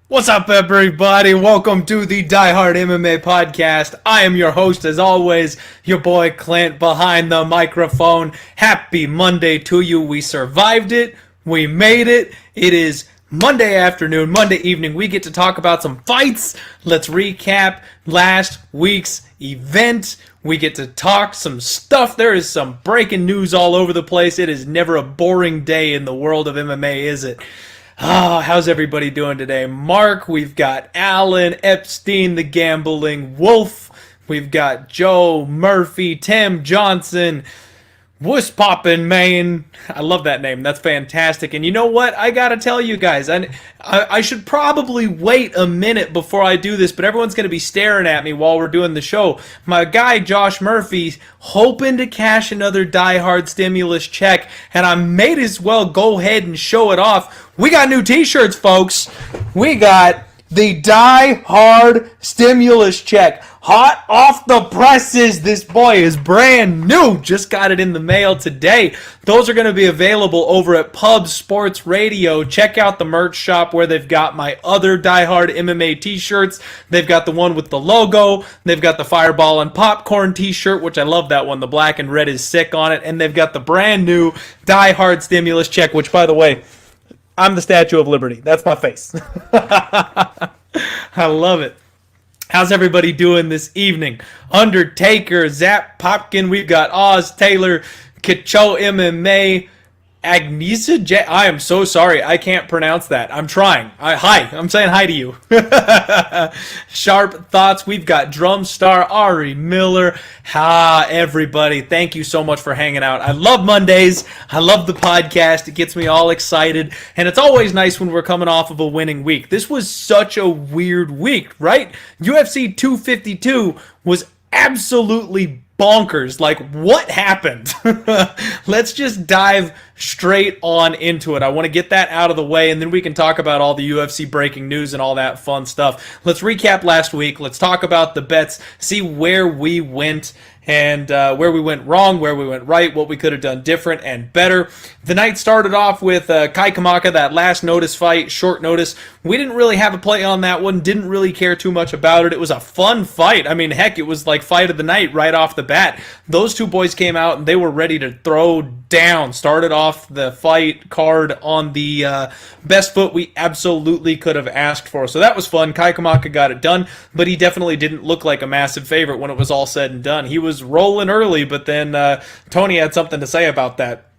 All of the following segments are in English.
What's up, everybody? Welcome to the Die Hard MMA podcast. I am your host, as always, your boy Clint behind the microphone. Happy Monday to you. We survived it. We made it. It is Monday afternoon, Monday evening. We get to talk about some fights. Let's recap last week's event. We get to talk some stuff. There is some breaking news all over the place. It is never a boring day in the world of MMA, is it? How's everybody doing today? Mark, we've got Alan, Epstein, the gambling wolf. We've got Joe, Murphy, Tim Johnson, Wuss Poppin' Maine. I love that name. That's fantastic. And you know what? I gotta tell you guys, I should probably wait a minute before I do this, but everyone's gonna be staring at me while we're doing the show. My guy, Josh Murphy, hoping to cash another Die Hard stimulus check, and I may as well go ahead and show it off. We got new t-shirts, folks. We got the Die Hard stimulus check. Hot off the presses. This boy is brand new. Just got it in the mail today. Those are going to be available over at Pub Sports Radio. Check out the merch shop where they've got my other Die Hard MMA t-shirts. They've got the one with the logo. They've got the Fireball and Popcorn t-shirt, which I love that one. The black and red is sick on it. And they've got the brand new Die Hard stimulus check, which, by the way, I'm the Statue of Liberty. That's my face. I love it. How's everybody doing this evening? Undertaker, Zap Popkin, we've got Oz Taylor, Kacho MMA, Agnesa I am so sorry. I can't pronounce that. I'm trying. Hi. I'm saying hi to you. Sharp Thoughts. We've got Drumstar, Ari Miller. Everybody. Thank you so much for hanging out. I love Mondays. I love the podcast. It gets me all excited. And it's always nice when we're coming off of a winning week. This was such a weird week, right? UFC 252 was absolutely bonkers. Like, what happened? Let's just dive straight on into it. I want to get that out of the way, and then we can talk about all the UFC breaking news and all that fun stuff. Let's recap last week. Let's talk about the bets, see where we went and where we went wrong, where we went right, what we could have done different and better. The night started off with Kai Kamaka, that last notice fight, short notice. We didn't really have a play on that one, didn't really care too much about it. It was a fun fight. I mean, heck, it was like fight of the night right off the bat. Those two boys came out and they were ready to throw down. Started off the fight card on the best foot we absolutely could have asked for. So that was fun. Kai Kamaka got it done, but he definitely didn't look like a massive favorite when it was all said and done. He was rolling early, but then Tony had something to say about that.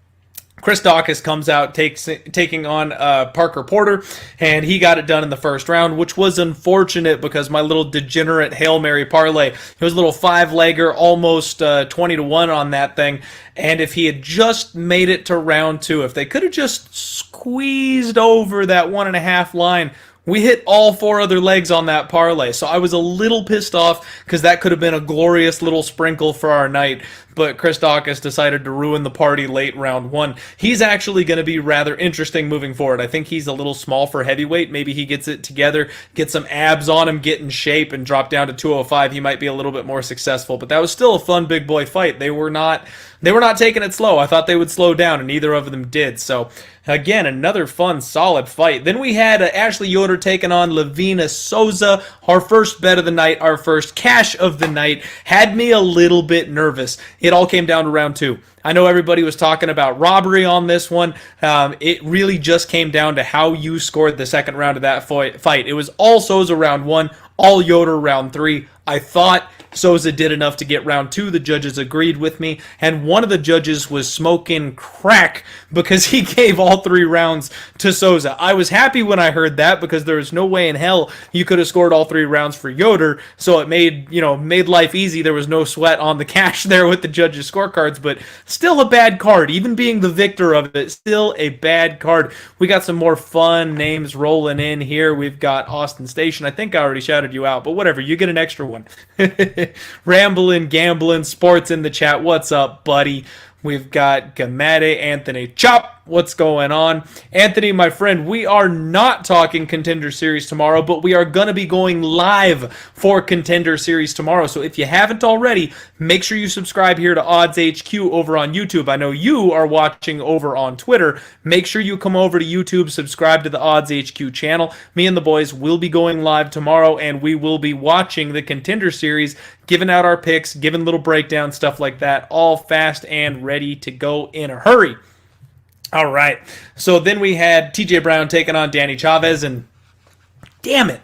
Chris Dawkins comes out taking on Parker Porter, and he got it done in the first round, which was unfortunate because my little degenerate Hail Mary parlay, it was a little 5-legger, almost 20-1 on that thing, and if he had just made it to round 2, if they could have just squeezed over that 1.5 line, we hit all 4 other legs on that parlay, so I was a little pissed off because that could have been a glorious little sprinkle for our night, but Chris Dawkins decided to ruin the party late round 1. He's actually going to be rather interesting moving forward. I think he's a little small for heavyweight. Maybe he gets it together, get some abs on him, get in shape, and drop down to 205. He might be a little bit more successful, but that was still a fun big boy fight. They were not taking it slow. I thought they would slow down, and neither of them did. So, again, another fun, solid fight. Then we had Ashley Yoder taking on Lavina Souza. Our first bet of the night, our first cash of the night, had me a little bit nervous. It all came down to round 2. I know everybody was talking about robbery on this one. It really just came down to how you scored the second round of that fight. It was all Souza round 1, all Yoder round 3. I thought Souza did enough to get round 2. The judges agreed with me, and one of the judges was smoking crack because he gave all 3 rounds to Souza. I was happy when I heard that because there was no way in hell you could have scored all 3 rounds for Yoder, so it made life easy. There was no sweat on the cash there with the judges' scorecards, but still a bad card. Even being the victor of it, still a bad card. We got some more fun names rolling in here. We've got Austin Station. I think I already shouted you out, but whatever. You get an extra one. Rambling, gambling, sports in the chat. What's up, buddy? We've got Gamade, Anthony Chop. What's going on? Anthony, my friend, we are not talking Contender Series tomorrow, but we are going to be going live for Contender Series tomorrow. So if you haven't already, make sure you subscribe here to Odds HQ over on YouTube. I know you are watching over on Twitter. Make sure you come over to YouTube, subscribe to the Odds HQ channel. Me and the boys will be going live tomorrow, and we will be watching the Contender Series, giving out our picks, giving little breakdowns, stuff like that, all fast and ready to go in a hurry. All right, so then we had TJ Brown taking on Danny Chavez, and damn it,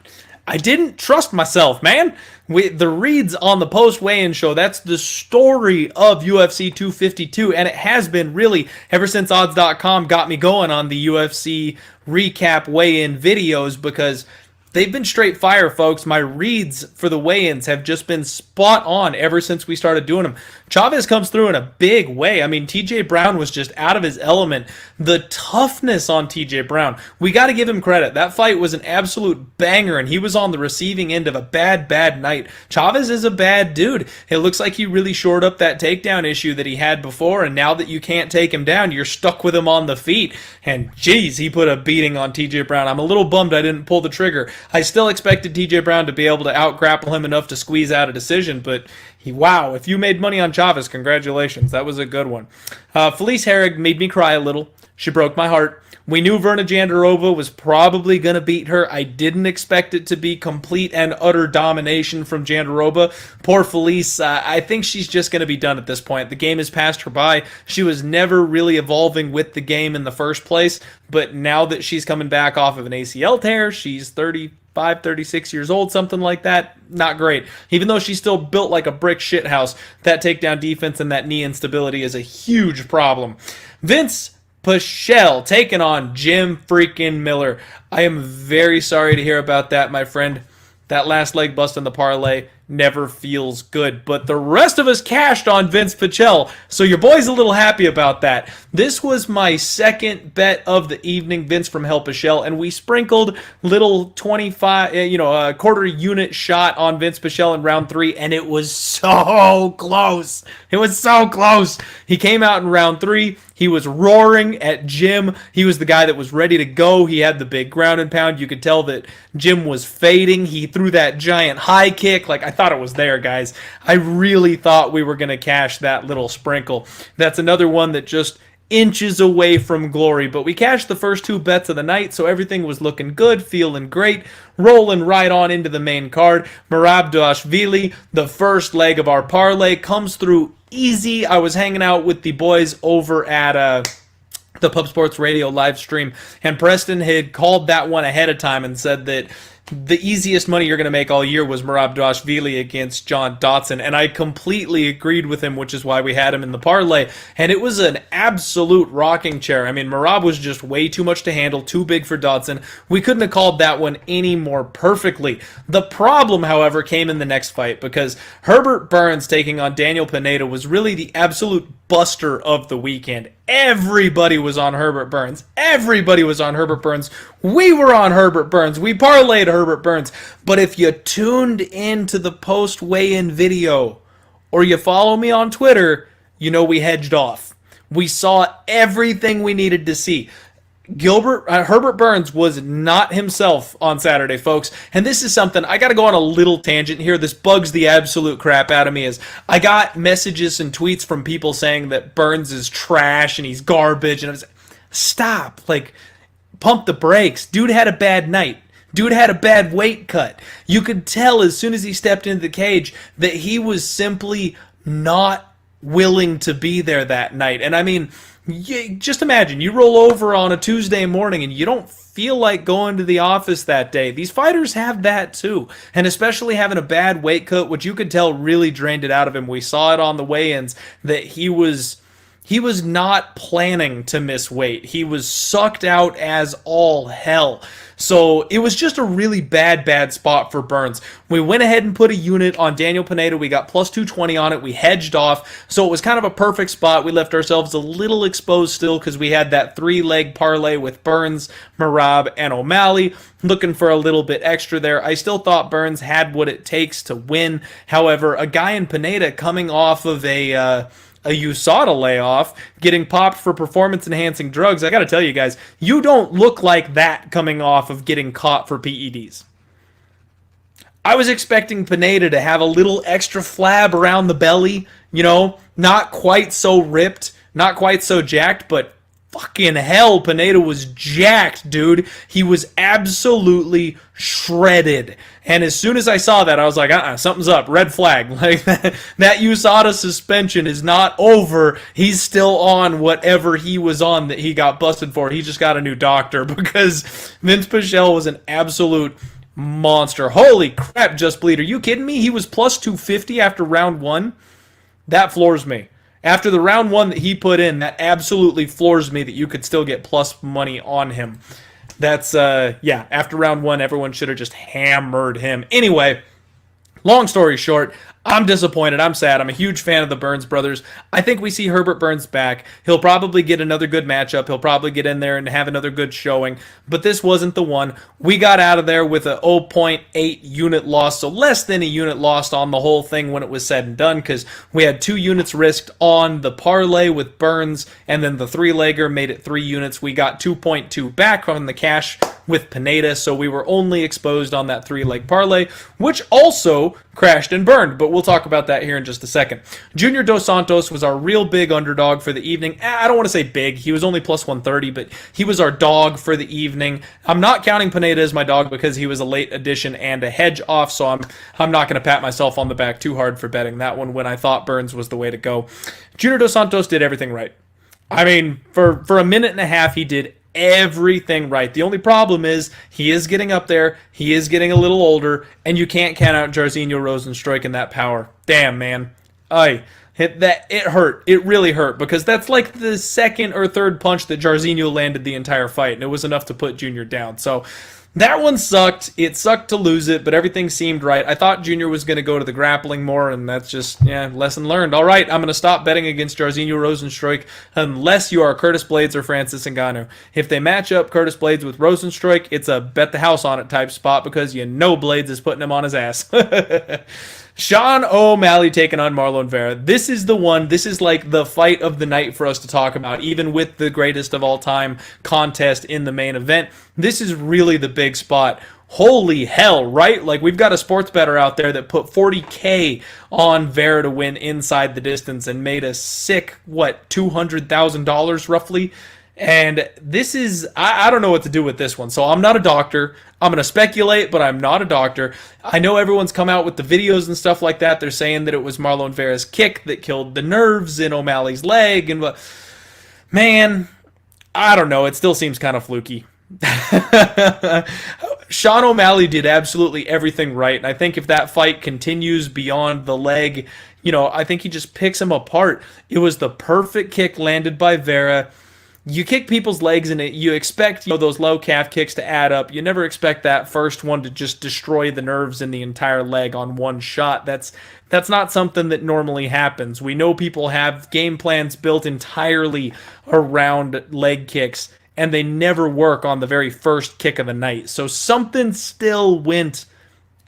I didn't trust myself, man. The reads on the post-weigh-in show, that's the story of UFC 252, and it has been really ever since odds.com got me going on the UFC recap weigh-in videos, because they've been straight fire, folks. My reads for the weigh-ins have just been spot on ever since we started doing them. Chavez comes through in a big way. I mean, TJ Brown was just out of his element. The toughness on TJ Brown, we got to give him credit. That fight was an absolute banger, and he was on the receiving end of a bad night. Chavez is a bad dude. It looks like he really shored up that takedown issue that he had before, and now that you can't take him down, you're stuck with him on the feet. And geez, he put a beating on TJ Brown. I'm a little bummed I didn't pull the trigger. I still expected TJ Brown to be able to out-grapple him enough to squeeze out a decision, but wow, if you made money on Chavez, congratulations. That was a good one. Felice Herrig made me cry a little. She broke my heart. We knew Verna Jandiroba was probably going to beat her. I didn't expect it to be complete and utter domination from Jandiroba. Poor Felice, I think she's just going to be done at this point. The game has passed her by. She was never really evolving with the game in the first place, but now that she's coming back off of an ACL tear, she's 35, 36 years old, something like that. Not great. Even though she's still built like a brick shithouse, that takedown defense and that knee instability is a huge problem. Vince Pichel taking on Jim freaking Miller. I am very sorry to hear about that, my friend. That last leg bust in the parlay never feels good. But the rest of us cashed on Vince Pichel, so your boy's a little happy about that. This was my second bet of the evening, Vince from Hell Pichel, and we sprinkled little 25, quarter unit shot on Vince Pichel in round 3, and it was so close. It was so close. He came out in round 3. He was roaring at Jim. He was the guy that was ready to go. He had the big ground and pound. You could tell that Jim was fading. He threw that giant high kick. Like, I thought it was there, guys. I really thought we were going to cash that little sprinkle. That's another one that just inches away from glory. But we cashed the first 2 bets of the night, so everything was looking good, feeling great, rolling right on into the main card. Merab Dvalishvili, the first leg of our parlay, comes through easy. I was hanging out with the boys over at the Pub Sports Radio live stream, and Preston had called that one ahead of time and said that the easiest money you're going to make all year was Merab Dvalishvili against John Dotson, and I completely agreed with him, which is why we had him in the parlay, and it was an absolute rocking chair. I mean, Merab was just way too much to handle, too big for Dotson. We couldn't have called that one any more perfectly. The problem, however, came in the next fight, because Herbert Burns taking on Daniel Pineda was really the absolute buster of the weekend. Everybody was on Herbert Burns. Everybody was on Herbert Burns. We were on Herbert Burns. We parlayed Herbert Burns. But if you tuned into the post-weigh-in video or you follow me on Twitter, you know we hedged off. We saw everything we needed to see. Herbert Burns was not himself on Saturday, folks. And this is something, I got to go on a little tangent here. This bugs the absolute crap out of me. Is I got messages and tweets from people saying that Burns is trash and he's garbage. And I was stop. Like, pump the brakes. Dude had a bad night. Dude had a bad weight cut. You could tell as soon as he stepped into the cage that he was simply not willing to be there that night. And I mean, just imagine, you roll over on a Tuesday morning and you don't feel like going to the office that day. These fighters have that too. And especially having a bad weight cut, which you could tell really drained it out of him. We saw it on the weigh-ins that he was not planning to miss weight. He was sucked out as all hell. So it was just a really bad spot for Burns. We went ahead and put a unit on Daniel Pineda. We got plus 220 on it. We hedged off. So it was kind of a perfect spot. We left ourselves a little exposed still because we had that 3-leg parlay with Burns, Merab, and O'Malley. Looking for a little bit extra there. I still thought Burns had what it takes to win. However, a guy in Pineda coming off of a a USADA layoff, getting popped for performance-enhancing drugs. I got to tell you guys, you don't look like that coming off of getting caught for PEDs. I was expecting Pineda to have a little extra flab around the belly, not quite so ripped, not quite so jacked, but fucking hell, Pineda was jacked, dude. He was absolutely shredded. And as soon as I saw that, I was like, something's up. Red flag. Like, that USADA suspension is not over. He's still on whatever he was on that he got busted for. He just got a new doctor because Vince Pichel was an absolute monster. Holy crap, Just Bleed. Are you kidding me? He was plus 250 after round one. That floors me. After the round one that he put in, that absolutely floors me that you could still get plus money on him. That's, after round one, everyone should have just hammered him. Anyway, long story short, I'm disappointed. I'm sad. I'm a huge fan of the Burns brothers. I think we see Herbert Burns back. He'll probably get another good matchup. He'll probably get in there and have another good showing. But this wasn't the one. We got out of there with a 0.8 unit loss, so less than a unit lost on the whole thing when it was said and done, because we had 2 units risked on the parlay with Burns, and then the 3-legger made it 3 units. We got 2.2 back on the cash with Pineda, so we were only exposed on that 3-leg parlay, which also crashed and burned, but we'll talk about that here in just a second. Junior Dos Santos was our real big underdog for the evening. I don't want to say big, he was only plus 130, but he was our dog for the evening. I'm not counting Pineda as my dog because he was a late addition and a hedge off, so I'm not going to pat myself on the back too hard for betting that one when I thought Burns was the way to go. Junior Dos Santos did everything right. I mean, for a minute and a half, he did everything right. The only problem is he is getting up there, he is getting a little older, and you can't count out Jairzinho Rozenstruik in that power. Damn, man. It hurt. It really hurt, because that's like the second or third punch that Jairzinho landed the entire fight, and it was enough to put Junior down. So that one sucked. It sucked to lose it, but everything seemed right. I thought Junior was going to go to the grappling more, and that's just, lesson learned. All right, I'm going to stop betting against Jairzinho Rozenstruik unless you are Curtis Blades or Francis Ngannou. If they match up Curtis Blades with Rozenstruik, it's a bet the house on it type spot, because Blades is putting him on his ass. Sean O'Malley taking on Marlon Vera. This is the one. This is like the fight of the night for us to talk about, even with the greatest of all time contest in the main event. This is really the big spot. Holy hell, right? Like, we've got a sports bettor out there that put $40K on Vera to win inside the distance and made a sick, $200,000 roughly? And this is, I don't know what to do with this one. So I'm not a doctor. I'm going to speculate, but I'm not a doctor. I know everyone's come out with the videos and stuff like that. They're saying that it was Marlon Vera's kick that killed the nerves in O'Malley's leg. And man, I don't know. It still seems kind of fluky. Sean O'Malley did absolutely everything right. And I think if that fight continues beyond the leg, I think he just picks him apart. It was the perfect kick landed by Vera. You kick people's legs and you expect those low calf kicks to add up. You never expect that first one to just destroy the nerves in the entire leg on one shot. That's not something that normally happens. We know people have game plans built entirely around leg kicks, and they never work on the very first kick of the night. So something still went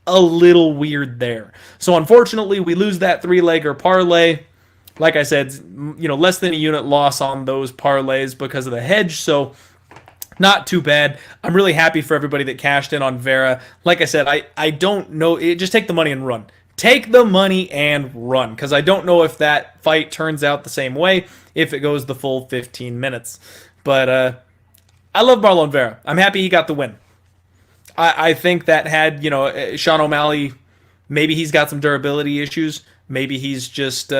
a little weird there. So unfortunately, we lose that 3-legger parlay. Like I said, less than a unit loss on those parlays because of the hedge, so not too bad. I'm really happy for everybody that cashed in on Vera. Like I said, I don't know. Just take the money and run. Take the money and run, because I don't know if that fight turns out the same way if it goes the full 15 minutes. But I love Marlon Vera. I'm happy he got the win. I think that had, Sean O'Malley, maybe he's got some durability issues. Maybe he's just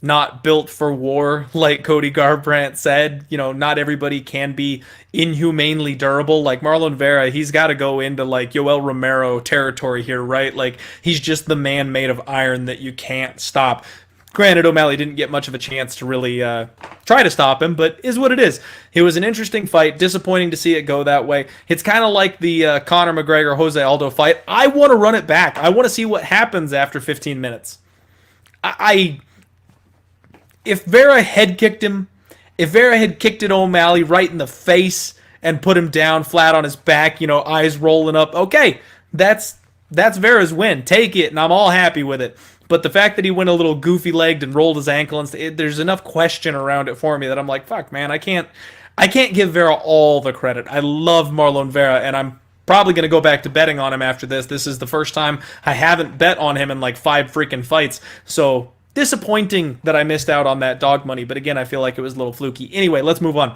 not built for war, like Cody Garbrandt said. Not everybody can be inhumanely durable. Like Marlon Vera, he's got to go into like Yoel Romero territory here, right? Like, he's just the man made of iron that you can't stop. Granted, O'Malley didn't get much of a chance to really try to stop him, but is what it is. It was an interesting fight. Disappointing to see it go that way. It's kind of like the Conor McGregor-Jose Aldo fight. I want to run it back. I want to see what happens after 15 minutes. If Vera had kicked him, if Vera had kicked at O'Malley right in the face and put him down flat on his back, eyes rolling up, okay, that's Vera's win. Take it, and I'm all happy with it. But the fact that he went a little goofy-legged and rolled his ankle, and there's enough question around it for me that I'm like, fuck, man, I can't give Vera all the credit. I love Marlon Vera, and I'm probably going to go back to betting on him after this. This is the first time I haven't bet on him in like 5 freaking fights. So disappointing that I missed out on that dog money. But again, I feel like it was a little fluky. Anyway, let's move on.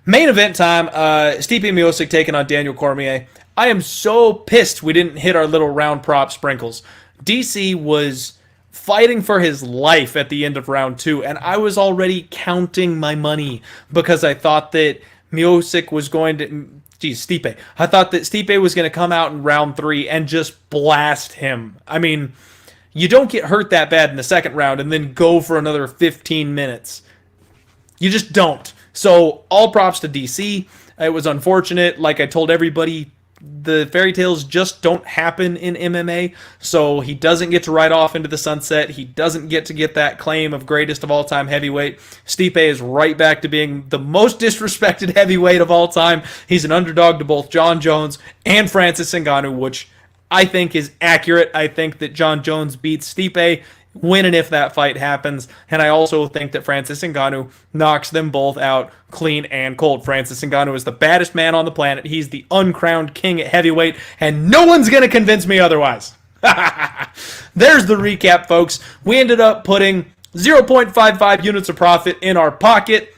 Main event time. Stipe Miocic taking on Daniel Cormier. I am so pissed we didn't hit our little round prop sprinkles. DC was fighting for his life at the end of round 2, and I was already counting my money because I thought that Miocic was going to... Stipe. I thought that Stipe was going to come out in round 3 and just blast him. I mean, you don't get hurt that bad in the second round and then go for another 15 minutes. You just don't. So, all props to DC. It was unfortunate. Like I told everybody, the fairy tales just don't happen in MMA, so he doesn't get to ride off into the sunset. He doesn't get to get that claim of greatest of all time heavyweight. Stipe is right back to being the most disrespected heavyweight of all time. He's an underdog to both Jon Jones and Francis Ngannou, which I think is accurate. I think that Jon Jones beats Stipe when and if that fight happens, and I also think that Francis Ngannou knocks them both out clean and cold. Francis Ngannou is the baddest man on the planet. He's the uncrowned king at heavyweight, and no one's going to convince me otherwise. There's the recap, folks. We ended up putting 0.55 units of profit in our pocket,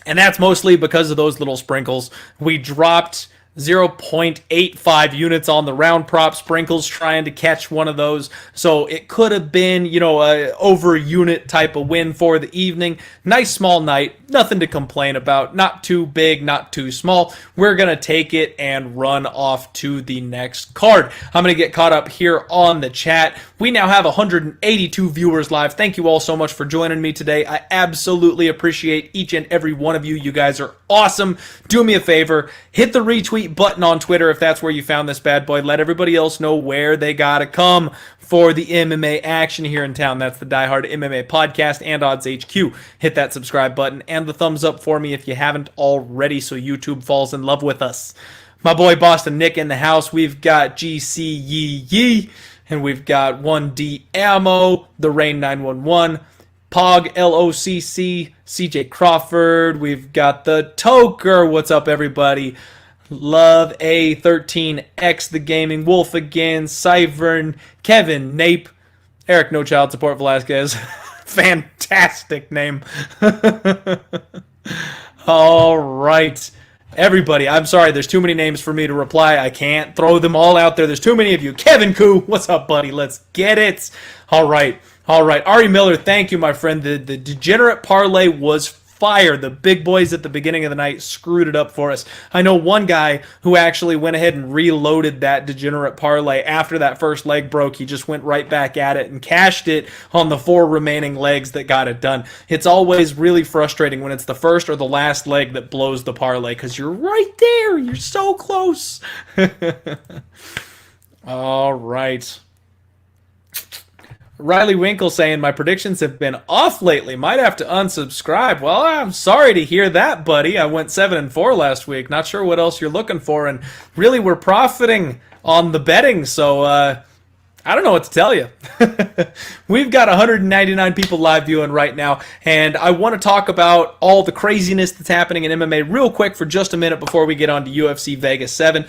and that's mostly because of those little sprinkles. We dropped 0.85 units on the round prop sprinkles trying to catch one of those. So it could have been, a over unit type of win for the evening. Nice small night. Nothing to complain about. Not too big, not too small. We're going to take it and run off to the next card. I'm going to get caught up here on the chat. We now have 182 viewers live. Thank you all so much for joining me today. I absolutely appreciate each and every one of you. You guys are awesome. Do me a favor. Hit the retweet button on Twitter if that's where you found this bad boy. Let everybody else know where they gotta come for the MMA action here in town. That's the Die Hard MMA podcast and Odds HQ. Hit that subscribe button and the thumbs up for me if you haven't already, so YouTube falls in love with us. My boy Boston Nick in the house. We've got GC Yee Yee, and we've got 1D Ammo, the Rain 911, Pog LOCC, CJ Crawford. We've got the Toker. What's up, everybody? Love A13X, the Gaming Wolf again, Cyvern, Kevin, Nape, Eric No Child Support Velasquez. Fantastic name. All right. Everybody, I'm sorry, there's too many names for me to reply. I can't throw them all out there. There's too many of you. Kevin Koo, what's up, buddy? Let's get it. All right. Ari Miller, thank you, my friend. The degenerate parlay was fire. The big boys at the beginning of the night screwed it up for us. I know one guy who actually went ahead and reloaded that degenerate parlay after that first leg broke. He just went right back at it and cashed it on the 4 remaining legs that got it done. It's always really frustrating when it's the first or the last leg that blows the parlay because you're right there. You're so close. All right. Riley Winkle saying, my predictions have been off lately. Might have to unsubscribe. Well, I'm sorry to hear that, buddy. I went 7-4 last week. Not sure what else you're looking for. And really, we're profiting on the betting. So, I don't know what to tell you. We've got 199 people live viewing right now, and I want to talk about all the craziness that's happening in MMA real quick for just a minute before we get on to UFC Vegas 7.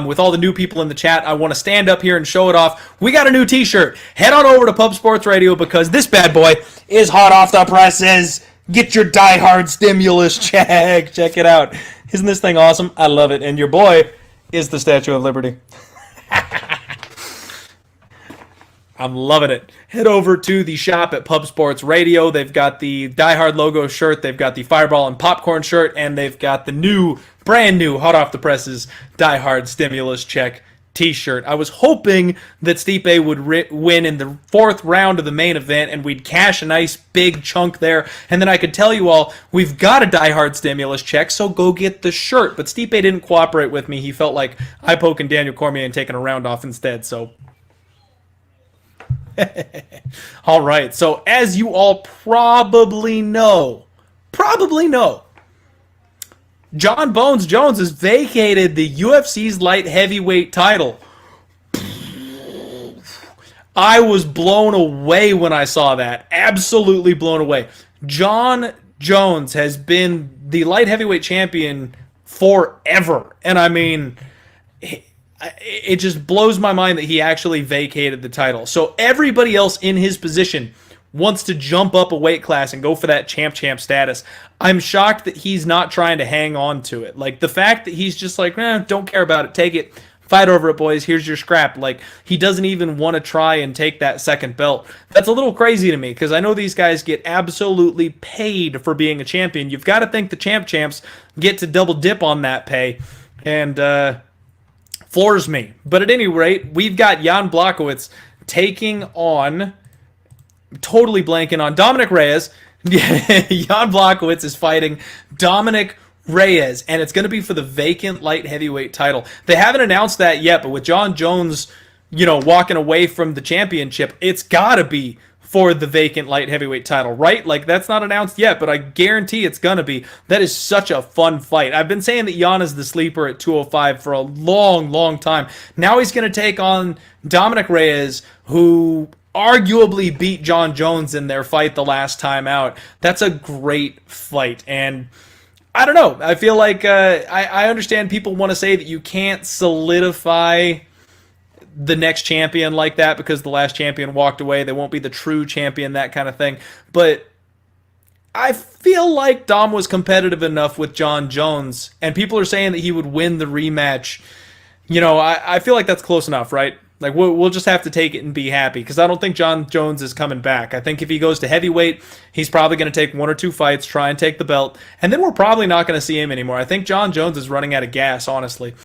With all the new people in the chat, I want to stand up here and show it off. We got a new t-shirt. Head on over to Pub Sports Radio because this bad boy is hot off the presses. Get your die-hard stimulus check. Check it out. Isn't this thing awesome? I love it. And your boy is the Statue of Liberty. I'm loving it. Head over to the shop at Pub Sports Radio. They've got the Die Hard logo shirt. They've got the Fireball and Popcorn shirt. And they've got the brand new, hot off the presses, Die Hard Stimulus Check t-shirt. I was hoping that Stipe would win in the 4th round of the main event and we'd cash a nice big chunk there. And then I could tell you all, we've got a Die Hard Stimulus Check, so go get the shirt. But Stipe didn't cooperate with me. He felt like I poking Daniel Cormier and taking a round off instead, so... All right, so as you all probably know, Jon Bones Jones has vacated the UFC's light heavyweight title. I was blown away when I saw that. Absolutely blown away. Jon Jones has been the light heavyweight champion forever. And I mean, it just blows my mind that he actually vacated the title. So everybody else in his position wants to jump up a weight class and go for that champ status. I'm shocked that he's not trying to hang on to it. Like the fact that he's just like, don't care about it, take it, fight over it, boys. Here's your scrap. Like he doesn't even want to try and take that second belt. That's a little crazy to me because I know these guys get absolutely paid for being a champion. You've got to think the champs get to double dip on that pay, and floors me. But at any rate, we've got Jan Blachowicz taking on, totally blanking on, Dominic Reyes. Jan Blachowicz is fighting Dominic Reyes, and it's going to be for the vacant light heavyweight title. They haven't announced that yet, but with Jon Jones, walking away from the championship, it's got to be for the vacant light heavyweight title, right? Like, that's not announced yet, but I guarantee it's going to be. That is such a fun fight. I've been saying that Jan is the sleeper at 205 for a long, long time. Now he's going to take on Dominic Reyes, who arguably beat Jon Jones in their fight the last time out. That's a great fight, and I don't know. I feel like I understand people want to say that you can't solidify the next champion like that because the last champion walked away. They won't be the true champion, that kind of thing. But I feel like Dom was competitive enough with Jon Jones, and people are saying that he would win the rematch. I feel like that's close enough, right? Like, we'll just have to take it and be happy because I don't think Jon Jones is coming back. I think if he goes to heavyweight, he's probably going to take 1 or 2 fights, try and take the belt, and then we're probably not going to see him anymore. I think Jon Jones is running out of gas, honestly.